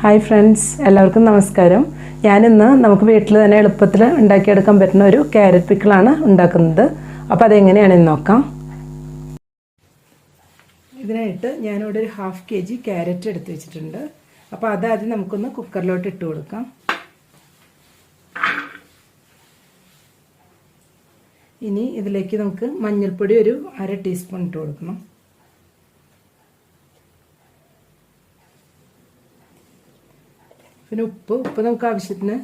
Hi friends, എല്ലാവർക്കും നമസ്കാരം. ഞാനിന്ന് നമുക്ക് വീട്ടിൽ തന്നെ എളുപ്പത്തിൽ ഉണ്ടാക്കിയെടുക്കാൻ പറ്റുന്ന ഒരു ക്യാരറ്റ് പിക്കിളാണ് ഉണ്ടാക്കുന്നത്. അപ്പോൾ അതെങ്ങനെയാണെന്ന് നോക്കാം. ഇതിനായിട്ട് ഞാനിവിടെ ഒരു 1/2 kg ക്യാരറ്റ് എടുത്ത് വെച്ചിട്ടുണ്ട്. അപ്പോൾ അതാദ്യം നമുക്കൊന്ന് കുക്കറിലോട്ട് ഇട്ട് കൊടുക്കാം. ഇനി ഇതിലേക്ക് നമുക്ക് മഞ്ഞൾപ്പൊടി ഒരു 1/2 ടീസ്പൂൺ ഇട്ട് കൊടുക്കണം. പിന്നെ ഉപ്പ് നമുക്ക് ആവശ്യത്തിന്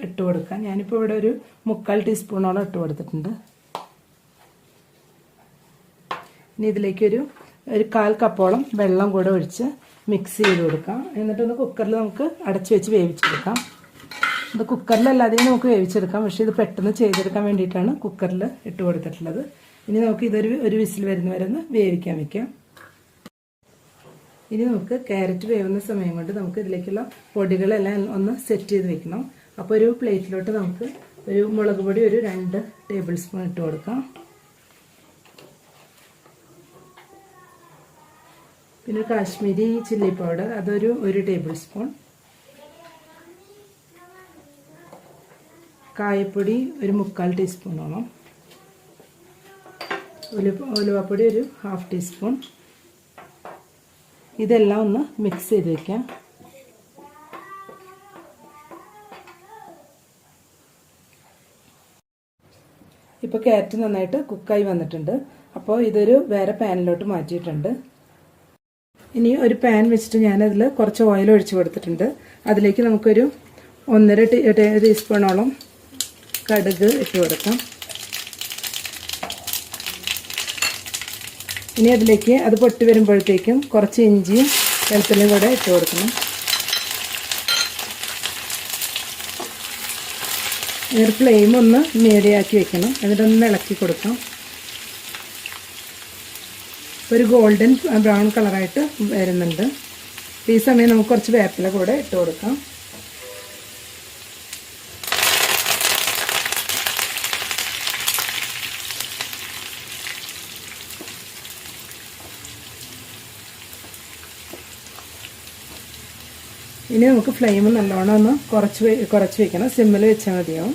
ഇട്ട് കൊടുക്കാം. ഞാനിപ്പോൾ ഇവിടെ ഒരു 3/4 ടീസ്പൂണോളം ഇട്ട് കൊടുത്തിട്ടുണ്ട്. ഇനി ഇതിലേക്ക് ഒരു 1/4 കപ്പോളം വെള്ളം കൂടെ ഒഴിച്ച് മിക്സ് ചെയ്ത് കൊടുക്കാം. എന്നിട്ടൊന്ന് കുക്കറിൽ നമുക്ക് അടച്ചു വെച്ച് വേവിച്ചെടുക്കാം. ഇത് കുക്കറിലല്ലാതെയും നമുക്ക് വേവിച്ചെടുക്കാം, പക്ഷേ ഇത് പെട്ടെന്ന് ചെയ്തെടുക്കാൻ വേണ്ടിയിട്ടാണ് കുക്കറിൽ ഇട്ട് കൊടുത്തിട്ടുള്ളത്. ഇനി നമുക്ക് ഒരു വിസിൽ വരുന്നവരെ ഒന്ന് വേവിക്കാൻ വെക്കാം. ഇനി നമുക്ക് ക്യാരറ്റ് വേവുന്ന സമയം കൊണ്ട് നമുക്ക് ഇതിലേക്കുള്ള പൊടികളെല്ലാം ഒന്ന് സെറ്റ് ചെയ്ത് വെക്കണം. അപ്പോൾ ഒരു പ്ലേറ്റിലോട്ട് നമുക്ക് ഒരു മുളക് പൊടി ഒരു 2 ടേബിൾ സ്പൂൺ ഇട്ട് കൊടുക്കാം. പിന്നെ കാശ്മീരി ചില്ലി പൗഡർ അതൊരു 1 ടേബിൾ സ്പൂൺ. കായപ്പൊടി ഒരു 3/4 ടീസ്പൂണോളം. ഉലുവപ്പൊടി ഒരു 1/2 ടീസ്പൂൺ. ഇതെല്ലാം ഒന്ന് മിക്സ് ചെയ്ത് വയ്ക്കാം. ഇപ്പോൾ ക്യാരറ്റ് നന്നായിട്ട് കുക്കായി വന്നിട്ടുണ്ട്. അപ്പോൾ ഇതൊരു വേറെ പാനിലോട്ട് മാറ്റിയിട്ടുണ്ട്. ഇനി ഒരു പാൻ വെച്ചിട്ട് ഞാനതിൽ കുറച്ച് ഓയിൽ ഒഴിച്ച് കൊടുത്തിട്ടുണ്ട്. അതിലേക്ക് നമുക്കൊരു 1.5 ടീസ്പൂണോളം കടുക് ഇട്ട് കൊടുക്കാം. ഇനി അതിലേക്ക് അത് പൊട്ടി വരുമ്പോഴത്തേക്കും കുറച്ച് ഇഞ്ചിയും വെളുത്തുള്ളിയും കൂടെ ഇട്ട് കൊടുക്കണം. ഫ്ലെയിം ഒന്ന് മീഡിയമാക്കി വെക്കണം. എന്നിട്ടൊന്ന് ഇളക്കി കൊടുക്കാം. ഒരു ഗോൾഡൻ ബ്രൗൺ കളറായിട്ട് വരുന്നുണ്ട്. ഈ സമയം നമുക്ക് കുറച്ച് വേപ്പില കൂടെ ഇട്ട് കൊടുക്കാം. ഇനി നമുക്ക് ഫ്ലെയിം നല്ലോണം ഒന്ന് കുറച്ച് വെക്കണം. സിമ്മിൽ വെച്ചാൽ മതിയാവും.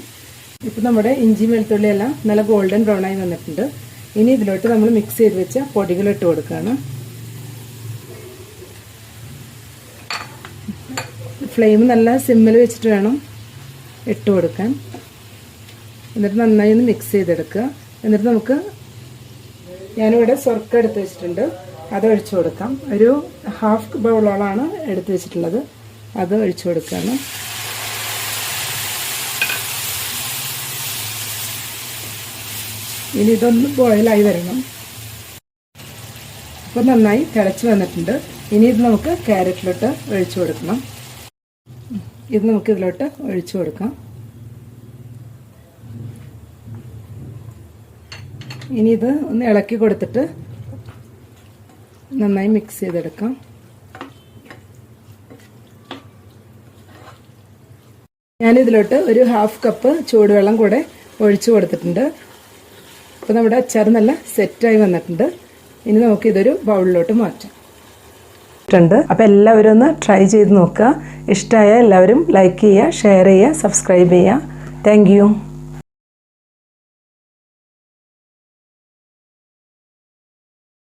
ഇപ്പം നമ്മുടെ ഇഞ്ചി വെളുത്തുള്ളി എല്ലാം നല്ല ഗോൾഡൻ ബ്രൗൺ ആയി വന്നിട്ടുണ്ട്. ഇനി ഇതിലോട്ട് നമ്മൾ മിക്സ് ചെയ്ത് വെച്ച പൊടികൾ ഇട്ട് കൊടുക്കുകയാണ്. ഫ്ലെയിം നല്ല സിമ്മിൽ വെച്ചിട്ട് വേണം ഇട്ട് കൊടുക്കാൻ. എന്നിട്ട് നന്നായി ഒന്ന് മിക്സ് ചെയ്തെടുക്കുക. എന്നിട്ട് നമുക്ക് ഞാനിവിടെ സ്വർക്ക എടുത്ത് വെച്ചിട്ടുണ്ട്, അത് ഒഴിച്ചു കൊടുക്കാം. ഒരു 1/2 ബൗളോളാണ് എടുത്ത് വെച്ചിട്ടുള്ളത്. അത് ഒഴിച്ചു കൊടുക്കുകയാണ്. ഇനി ഇതൊന്ന് ബോയിലായി വരണം. അപ്പോൾ നന്നായി തിളച്ച് വന്നിട്ടുണ്ട്. ഇനി ഇത് നമുക്ക് ക്യാരറ്റിലോട്ട് ഒഴിച്ചു കൊടുക്കണം. ഇത് നമുക്ക് ഇതിലോട്ട് ഒഴിച്ചു കൊടുക്കാം. ഇനി ഇത് ഒന്ന് ഇളക്കി കൊടുത്തിട്ട് നന്നായി മിക്സ് ചെയ്തെടുക്കാം. ഞാനിതിലോട്ട് ഒരു 1/2 കപ്പ് ചൂടുവെള്ളം കൂടെ ഒഴിച്ചു കൊടുത്തിട്ടുണ്ട്. അപ്പോൾ നമ്മുടെ അച്ചാർ നല്ല സെറ്റായി വന്നിട്ടുണ്ട്. ഇനി നമുക്ക് ഇതൊരു ബൗളിലോട്ട് മാറ്റാം. അപ്പോൾ എല്ലാവരും ഒന്ന് ട്രൈ ചെയ്ത് നോക്കുക. ഇഷ്ടമായ എല്ലാവരും ലൈക്ക് ചെയ്യുക, ഷെയർ ചെയ്യുക, സബ്സ്ക്രൈബ് ചെയ്യുക. Thank you.